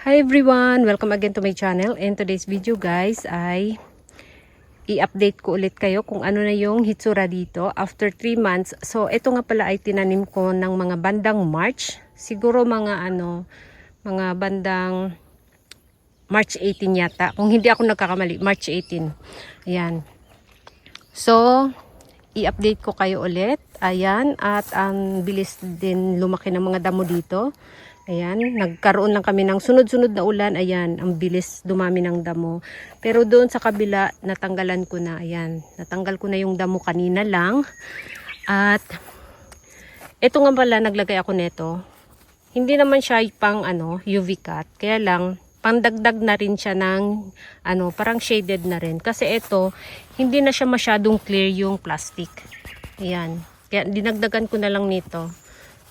Hi everyone! Welcome again to my channel. And today's video guys ay i-update ko ulit kayo kung ano na yung hitsura dito after 3 months. So ito nga pala ay tinanim ko ng mga bandang March. Siguro mga mga bandang March 18 yata. Kung hindi ako nagkakamali, March 18. Ayan. So i-update ko kayo ulit. Ayan. At ang bilis din lumaki ng mga damo dito. Ayan, nagkaroon lang kami ng sunod-sunod na ulan. Ayan, ang bilis dumami ng damo. Pero doon sa kabila, natanggalan ko na. Ayan, natanggal ko na yung damo kanina lang. At ito nga pala, naglagay ako nito. Hindi naman siya pang UV cut. Kaya lang, pandagdag na rin siya ng parang shaded na rin. Kasi ito, hindi na siya masyadong clear yung plastic. Ayan, kaya dinagdagan ko na lang nito.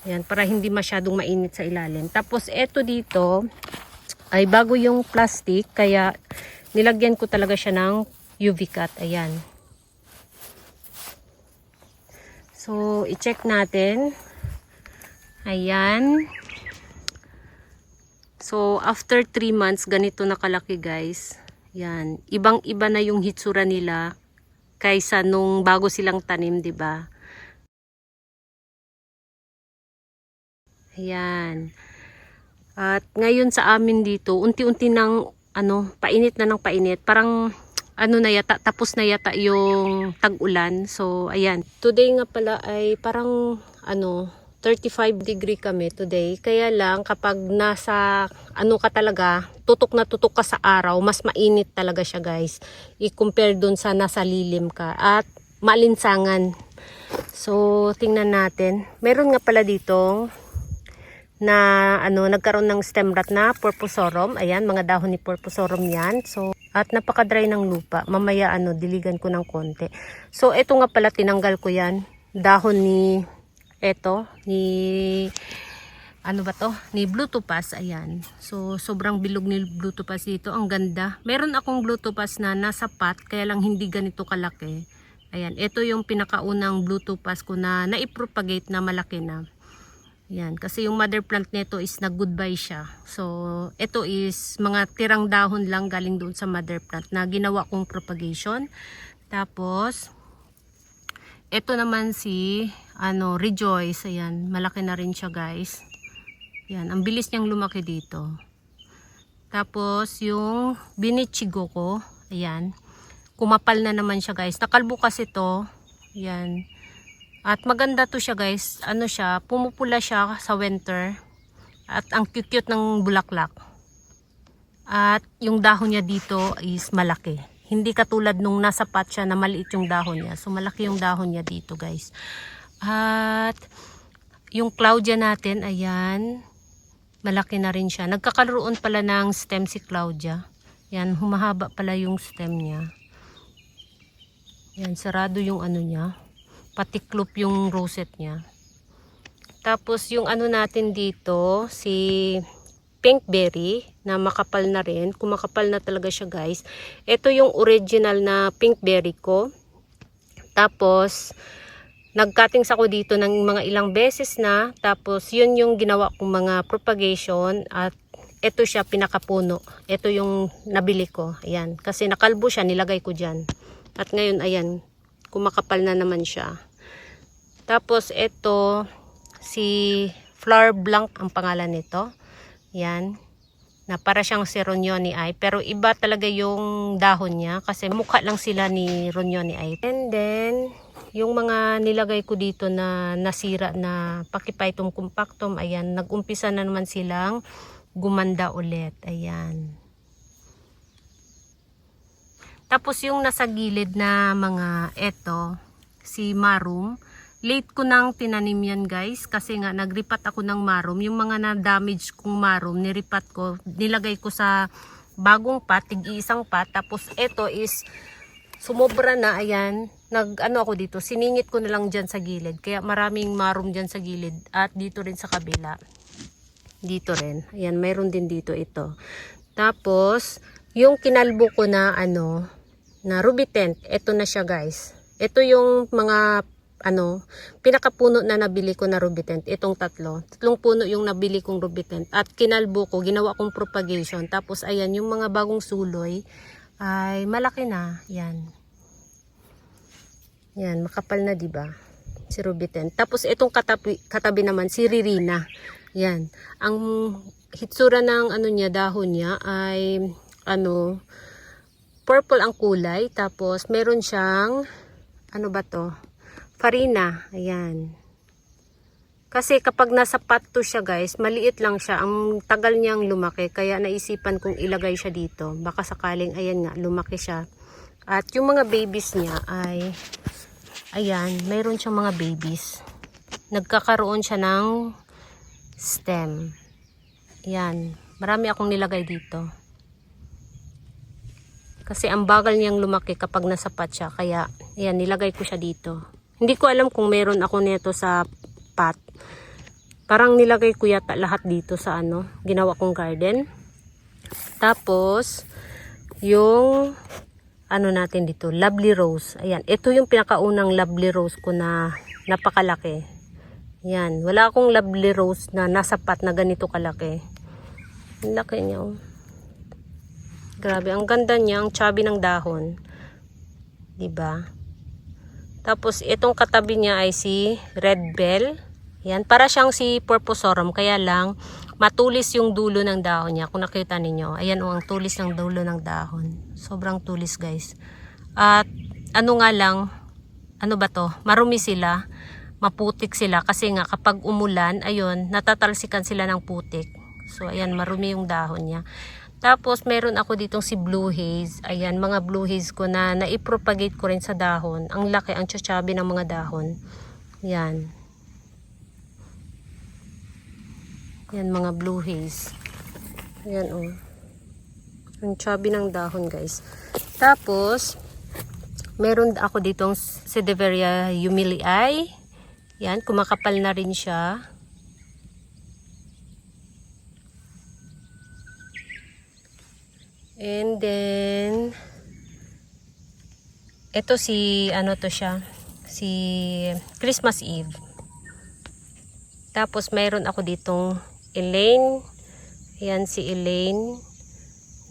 Yan, para hindi masyadong mainit sa ilalim. Tapos, eto dito, ay bago yung plastic, kaya nilagyan ko talaga siya ng UV cut. Ayan. So, i-check natin. Ayan. So, after 3 months, ganito nakalaki guys. Yan. Ibang-iba na yung hitsura nila kaysa nung bago silang tanim, 'di ba? Ayan. At ngayon sa amin dito, unti-unti nang painit na ng painit. Parang na yata, tapos na yata yung tag-ulan. So, ayan. Today nga pala ay parang 35 degree kami today. Kaya lang kapag nasa ka talaga, tutok na tutok ka sa araw, mas mainit talaga siya guys. I-compare dun sa nasa lilim ka. At malinsangan. So, tingnan natin. Meron nga pala ditong na nagkaroon ng stem rot na Purpusorum. Ayan, mga dahon ni Purpusorum yan. So, at napaka-dry ng lupa. Mamaya diligan ko ng konti. So, ito nga pala tinanggal ko yan. Dahon ni ni Blue Topaz. Ayan. So, sobrang bilog ni Blue Topaz dito. Ang ganda. Meron akong Blue Topaz na nasa pot, kaya lang hindi ganito kalaki. Ayan, ito yung pinakaunang Blue Topaz ko na naipropagate na malaki na. Yan, kasi yung mother plant nito is nag-goodbye siya. So, ito is mga tirang dahon lang galing doon sa mother plant na ginawa kong propagation. Tapos, ito naman si Rejoice. Ayan, malaki na rin siya guys. Yan, ang bilis niyang lumaki dito. Tapos, yung Binichigo ko, ayan, kumapal na naman siya guys. Nakalbo kasi to. Ayan. At maganda to siya guys. Pumupula siya sa winter. At ang cute ng bulaklak. At yung dahon niya dito is malaki. Hindi katulad nung nasa pot siya na maliit yung dahon niya. So malaki yung dahon niya dito guys. At yung Claudia natin, ayan, malaki na rin siya. Nagkakaroon pala ng stem si Claudia. Yan, humahaba pala yung stem niya. Yan, sarado yung niya. Patiklop yung rosette niya. Tapos yung natin dito, si pinkberry na makapal na rin. Kumakapal na talaga siya guys. Ito yung original na pinkberry ko. Tapos, nag-cuttings ako dito ng mga ilang beses na. Tapos, yun yung ginawa kong mga propagation. At ito siya pinakapuno. Ito yung nabili ko. Ayan. Kasi nakalbo siya, nilagay ko dyan. At ngayon, ayan, kumakapal na naman siya. Tapos ito si Flower Blanc ang pangalan nito. Yan. Na para siyang si Ronyoni Ay, pero iba talaga yung dahon niya kasi mukha lang sila ni Ronyoni Ay. And then yung mga nilagay ko dito na nasira na Pachyphytum compactum, ayan, nag-umpisa na naman silang gumanda ulit. Ayan. Tapos yung nasa gilid na mga si Marum, late ko nang tinanim yan guys kasi nga nagripat ako ng Marum. Yung mga na-damage kong Marum, niripat ko, nilagay ko sa bagong pot, tig-iisang pot. Tapos ito is sumobra na, ayan, ako dito, siningit ko na lang dyan sa gilid. Kaya maraming Marum dyan sa gilid at dito rin sa kabila. Dito rin, ayan, mayroon din dito ito. Tapos, yung kinalbo ko na na ruby tent, ito na siya guys. Ito yung mga pinakapuno na nabili ko na rubitent, itong tatlong puno yung nabili kong rubitent, at kinalbo ko, ginawa kong propagation. Tapos ayan, yung mga bagong suloy ay malaki na. Yan, makapal na, diba, si rubitent. Tapos itong katabi naman si Ririna. Yan, ang hitsura ng niya, dahon niya ay purple ang kulay. Tapos meron siyang farina. Ayan. Kasi kapag nasa pot to siya, guys, maliit lang siya. Ang tagal niyang lumaki. Kaya naisipan kong ilagay siya dito. Baka sakaling, ayan nga, lumaki siya. At yung mga babies niya ay, ayan, mayroon siyang mga babies. Nagkakaroon siya ng stem. Ayan. Marami akong nilagay dito. Kasi ang bagal niyang lumaki kapag nasa pot siya. Kaya, ayan, nilagay ko siya dito. Hindi ko alam kung meron ako nito sa pot. Parang nilagay ko yata lahat dito sa ginawa kong garden. Tapos, yung natin dito, lovely rose. Ayan, ito yung pinakaunang lovely rose ko na napakalaki. Ayan, wala akong lovely rose na nasa pot na ganito kalaki. Ang laki niya, oh. Grabe, ang ganda niya, ang chubby ng dahon. Diba? Tapos, itong katabi niya ay si Red Bell. Yan, para siyang si Purpusorum. Kaya lang, matulis yung dulo ng dahon niya. Kung nakita ninyo, ayan o, ang tulis ng dulo ng dahon. Sobrang tulis, guys. At, nga lang, marumi sila, maputik sila. Kasi nga, kapag umulan, ayun, natatalsikan sila ng putik. So, ayan, marumi yung dahon niya. Tapos, meron ako ditong si Blue Haze. Ayan, mga Blue Haze ko na naipropagate ko rin sa dahon. Ang laki, ang chachabi ng mga dahon. Yan. Yan, mga Blue Haze. Yan, oh. Ang chubby ng dahon, guys. Tapos, meron ako ditong Sedeveria humilii. Yan, kumakapal na rin siya. And then, ito si, si Christmas Eve. Tapos, mayroon ako ditong Elaine. Ayan, si Elaine,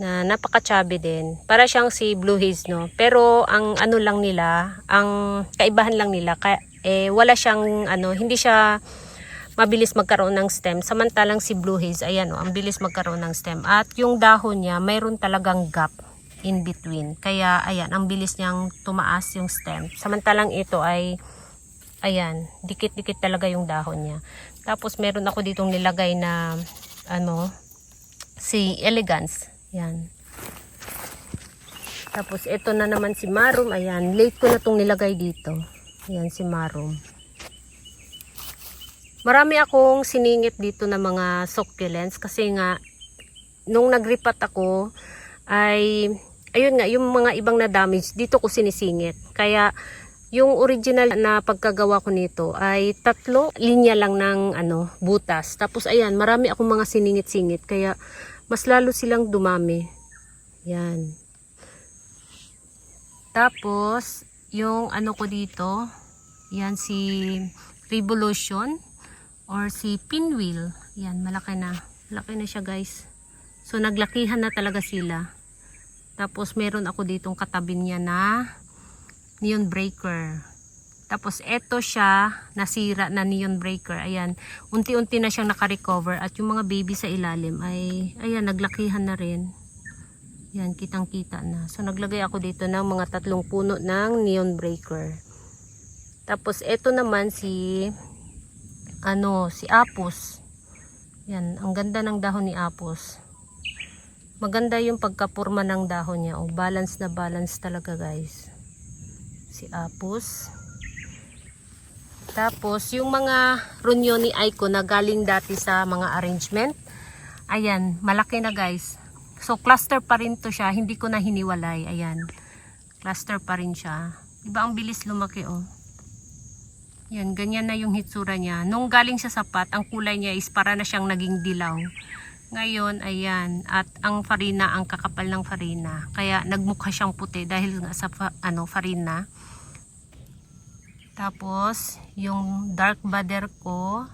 na napaka-chubby din. Para siyang si Blue Haze, no? Pero, ang lang nila, ang kaibahan lang nila, wala siyang, hindi siya mabilis magkaroon ng stem. Samantalang si Blue Haze, ayan o, ang bilis magkaroon ng stem. At yung dahon niya, mayroon talagang gap in between. Kaya, ayan, ang bilis niyang tumaas yung stem. Samantalang ito ay, ayan, dikit-dikit talaga yung dahon niya. Tapos, meron ako ditong nilagay na, si Elegance. Ayan. Tapos, ito na naman si Marum. Ayan, late ko na itong nilagay dito. Ayan, si Marum. Marami akong siningit dito na mga succulents kasi nga nung nagripat ako ay ayun nga, yung mga ibang na damage dito ko sinisingit. Kaya yung original na pagkagawa ko nito ay 3 linya lang ng butas. Tapos ayan, marami akong mga siningit-singit kaya mas lalo silang dumami. Yan. Tapos yung ko dito, yan si Revolution or si Pinwheel. Yan, malaki na. Malaki na siya, guys. So, naglakihan na talaga sila. Tapos, meron ako ditong katabi niya na Neon Breaker. Tapos, eto siya, nasira na Neon Breaker. Ayan, unti-unti na siyang nakarecover. At yung mga baby sa ilalim ay, ayan, naglakihan na rin. Yan, kitang-kita na. So, naglagay ako dito ng mga 3 puno ng Neon Breaker. Tapos, eto naman si si Apus. Yan, ang ganda ng dahon ni Apus. Maganda yung pagkapurma ng dahon niya. Balance na balance talaga, guys. Si Apus. Tapos, yung mga Runyoni Aiko na galing dati sa mga arrangement. Ayan, malaki na, guys. So, cluster pa rin to siya. Hindi ko na hiniwalay. Ayan. Cluster pa rin siya. Diba ang bilis lumaki, oh. Yan, ganyan na yung hitsura niya. Nung galing siya sa pot, ang kulay niya is para na siyang naging dilaw. Ngayon, ayan. At ang farina, ang kakapal ng farina. Kaya nagmukha siyang puti dahil nga sa farina. Tapos, yung dark bader ko.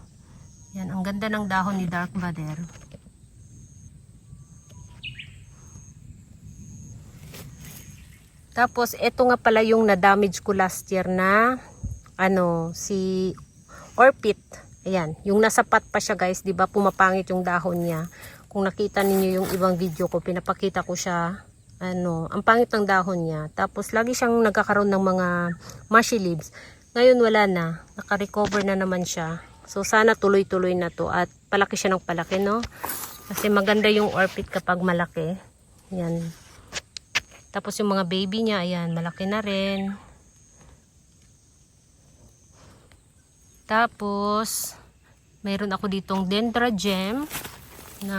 Yan, ang ganda ng dahon ni dark bader. Tapos, ito nga pala yung na-damage ko last year na si orpit. Ayan, yung nasa pot pa siya guys, 'di ba? Pumapangit yung dahon niya. Kung nakita ninyo yung ibang video ko, pinapakita ko siya. Ang pangit ng dahon niya. Tapos lagi siyang nagkakaroon ng mga mushy leaves. Ngayon wala na, naka-recover na naman siya. So sana tuloy-tuloy na 'to at palaki siya ng palaki, no? Kasi maganda yung orpit kapag malaki. Ayan. Tapos yung mga baby niya, ayan, malaki na rin. Tapos, mayroon ako ditong Dendrobium na,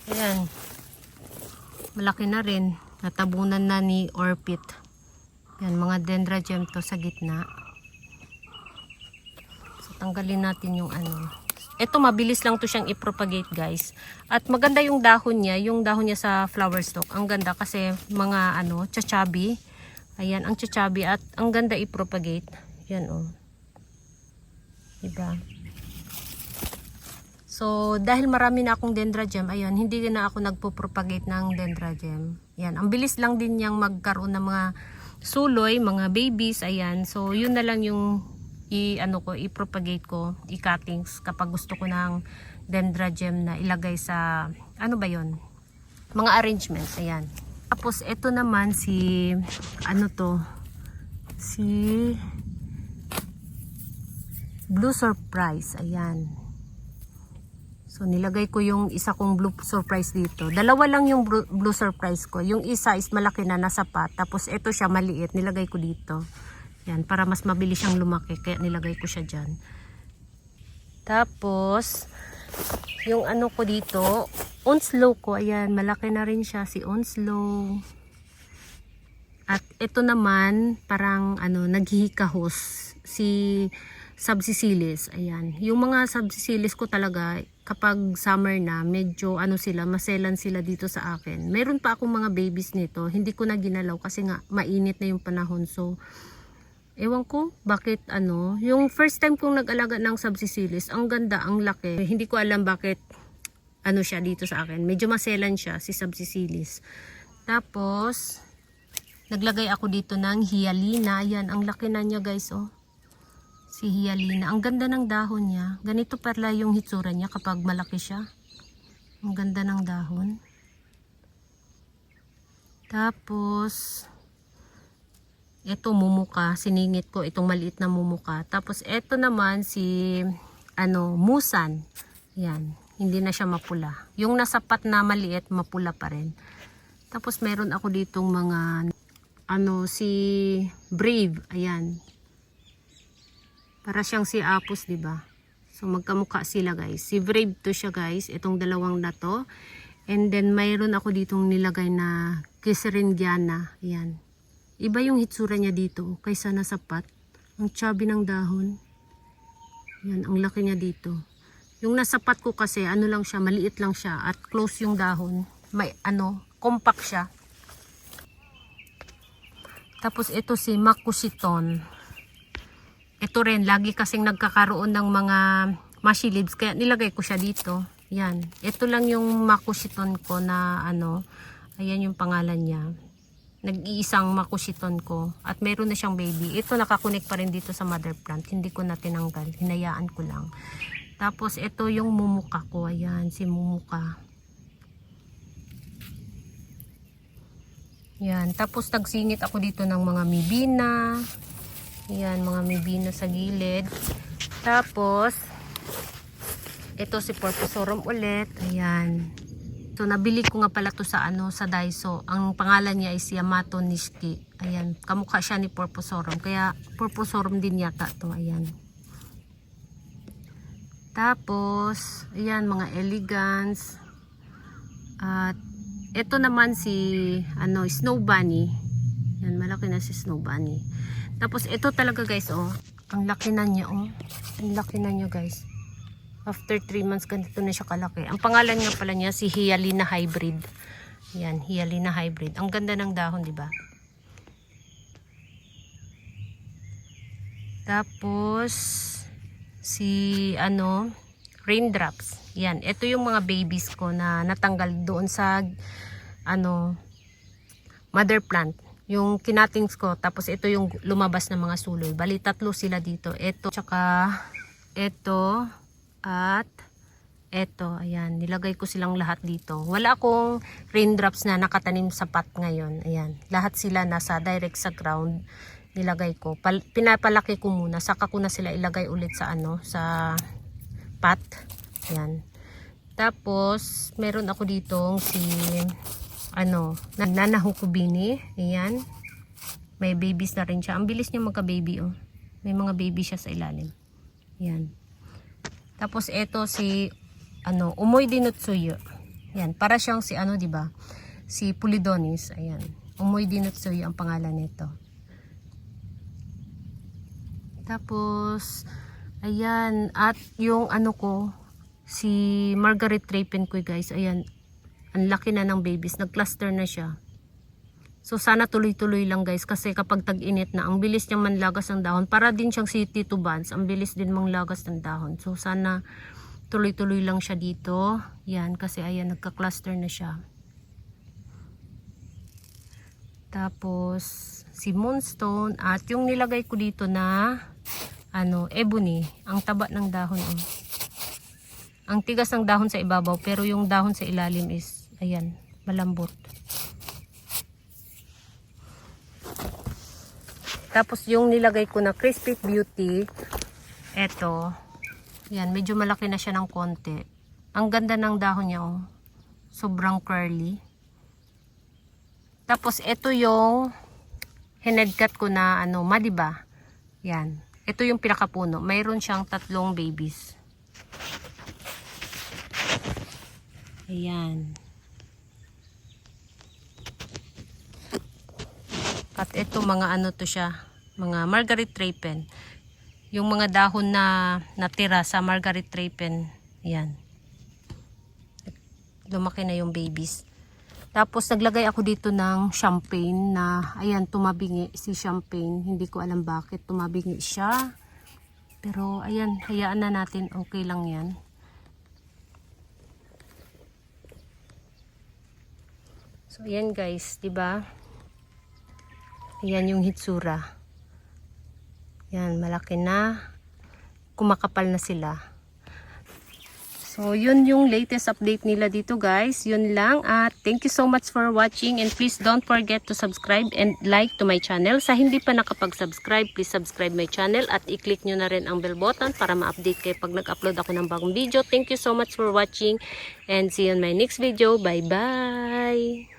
ayan, malaki na rin. Natabunan na ni orpit. Yan, mga Dendrobium to sa gitna. So, tanggalin natin yung Ito, mabilis lang to siyang i-propagate guys. At maganda yung dahon niya sa flower stalk. Ang ganda kasi mga chachabi. Ayan, ang chachabi at ang ganda i-propagate. Yan oh. Diba? So, dahil marami na akong Dendrobium, ayun, hindi na ako nagpo-propagate ng Dendrobium. Yan, ang bilis lang din niyang magkaroon ng mga suloy, mga babies, ayan. So, yun na lang yung i-propagate ko, i-cuttings kapag gusto ko ng Dendrobium na ilagay sa, mga arrangements, ayan. Tapos, ito naman si Blue Surprise, ayan. So nilagay ko yung isa kong Blue Surprise dito. Dalawa lang yung Blue Surprise ko. Yung isa is malaki na nasa pot. Tapos ito siya maliit, nilagay ko dito. Yan, para mas mabilis siyang lumaki. Kaya nilagay ko siya dyan. Tapos yung ko dito, Onslow ko, ayan, malaki na rin siya si Onslow. At ito naman parang naghihikahos si Subsicilis, ayan. Yung mga Subsicilis ko talaga kapag summer na, medyo maselan sila dito sa akin. Meron pa akong mga babies nito, hindi ko na ginalaw kasi nga mainit na yung panahon. So ewan ko bakit yung first time kong nag-alaga ng Subsicilis, ang ganda, ang laki. Hindi ko alam bakit siya dito sa akin. Medyo maselan siya si Subsicilis. Tapos naglagay ako dito ng Hyalina. Ayan, ang laki na niya guys, oh. Si Hyalina. Ang ganda ng dahon niya. Ganito pala yung hitsura niya kapag malaki siya. Ang ganda ng dahon. Tapos, ito mumuka. Siningit ko itong maliit na mumuka. Tapos, ito naman si, Musan. Yan. Hindi na siya mapula. Yung nasa pot na maliit, mapula pa rin. Tapos, meron ako ditong mga, si Brave. Ayan. Para siyang si Apus, di ba? So magkamukha sila, guys. Si Brave to siya, guys. Itong dalawang na to. And then mayroon ako ditong nilagay na Kiseringiana. Ayan. Iba yung hitsura niya dito kaysa nasa pot. Ang chubby ng dahon. Ayan, ang laki niya dito. Yung nasa pot ko kasi, lang siya, maliit lang siya at close yung dahon. May compact siya. Tapos ito si Makusiton. Ito rin, lagi kasing nagkakaroon ng mga mushy leaves, kaya nilagay ko siya dito. Yan. Ito lang yung Makusiton ko na ayan yung pangalan niya. Nag-iisang Makusiton ko. At meron na siyang baby. Ito nakakunik pa rin dito sa mother plant. Hindi ko na tinanggal. Hinayaan ko lang. Tapos ito yung mumuka ko. Ayan, si mumuka. Yan. Tapos nagsingit ako dito ng mga mibina. Yan, mga mibina sa gilid. Tapos, ito si Porposorum ulit. Ayan. So, nabili ko nga pala to sa sa Daiso. Ang pangalan niya is Yamato Nishiki. Ayan, kamukha siya ni Porposorum. Kaya, Porposorum din yata to. Ayan. Tapos, ayan, mga elegance. At, ito naman si, Snow Bunny. Yan, malaki na si Snow Bunny. Tapos ito talaga guys, oh. Ang laki na niya, oh. Ang laki na niya guys. After 3 months, ganito na siya kalaki. Ang pangalan nga pala niya si Hyalina Hybrid. Yan, Hyalina Hybrid. Ang ganda ng dahon, di ba? Tapos si raindrops. Yan, ito yung mga babies ko na natanggal doon sa mother plant. Yung kinatings ko, tapos ito yung lumabas ng mga suloy. Bali, 3 sila dito. Ito, tsaka ito, at ito. Ayan, nilagay ko silang lahat dito. Wala akong raindrops na nakatanim sa pot ngayon. Ayan, lahat sila nasa direct sa ground. Nilagay ko. Pinapalaki ko muna, saka ko na sila ilagay ulit sa sa pot. Ayan. Tapos, meron ako ditong si Nana Hukubini. Ayan. May babies na rin siya. Ang bilis niya magka-baby, oh. May mga baby siya sa ilalim. Ayan. Tapos ito si Umoy Dinutsuyo. Ayan, para siyang si di ba? Si Pulidonis. Ayan. Umoy Dinutsuyo ang pangalan nito. Tapos ayan, at yung ko si Margaret Trapenkoy, guys. Ayan. Ang laki na ng babies. Nag-cluster na siya. So, sana tuloy-tuloy lang, guys. Kasi kapag tag-init na, ang bilis niyang manlagas ng dahon. Para din siyang si Tito Vance. Ang bilis din manglagas ng dahon. So, sana tuloy-tuloy lang siya dito. Yan. Kasi, ayan, nagka-cluster na siya. Tapos, si Moonstone. At yung nilagay ko dito na, ebony. Ang taba ng dahon, oh. Ang tigas ng dahon sa ibabaw. Pero yung dahon sa ilalim is ayan, malambot. Tapos yung nilagay ko na Crispy Beauty, eto, yan, medyo malaki na siya ng konti. Ang ganda ng dahon niya, oh. Sobrang curly. Tapos eto yung hinedcut ko na madiba. Yan. Ito yung pinakapuno. Mayroon siyang 3 babies. Ayan. At ito mga to siya, mga Margaret Trapen. Yung mga dahon na natira sa Margaret Trapen, yan. Lumaki na yung babies. Tapos naglagay ako dito ng champagne na, ayan, tumabingi si champagne. Hindi ko alam bakit tumabingi siya. Pero ayan, hayaan na natin, okay lang yan. So ayan, guys, 'di ba? Ayan yung hitsura. Yan, malaki na. Kumakapal na sila. So, yun yung latest update nila dito, guys. Yun lang. At thank you so much for watching. And please don't forget to subscribe and like to my channel. Sa hindi pa nakapag-subscribe, please subscribe my channel. At i-click nyo na rin ang bell button para ma-update kayo pag nag-upload ako ng bagong video. Thank you so much for watching. And see you in my next video. Bye-bye!